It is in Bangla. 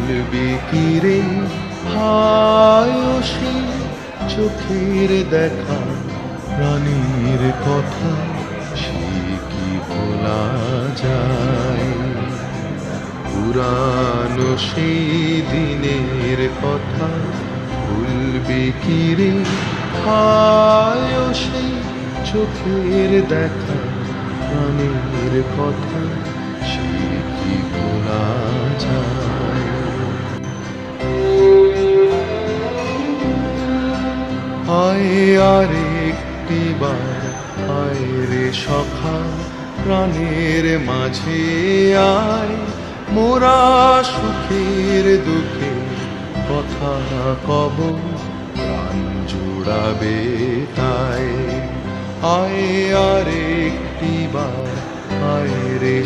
ভুলবি কি রে হায় সে চোখের দেখা প্রাণীর কথা, সে কি ভোলা যায়? পুরানো সেই দিনের কথা ভুলবি কি রে হায় সেই চোখের দেখা প্রাণীর কথা, সে কি ভোলা যায়? হায় আর একটি বার হায় রে সখা প্রাণের মাঝে আয়, মোরা সুখের দুঃখে কথা কব প্রাণ জুড়াবে তাই। আয় আর একটি বার হায় রে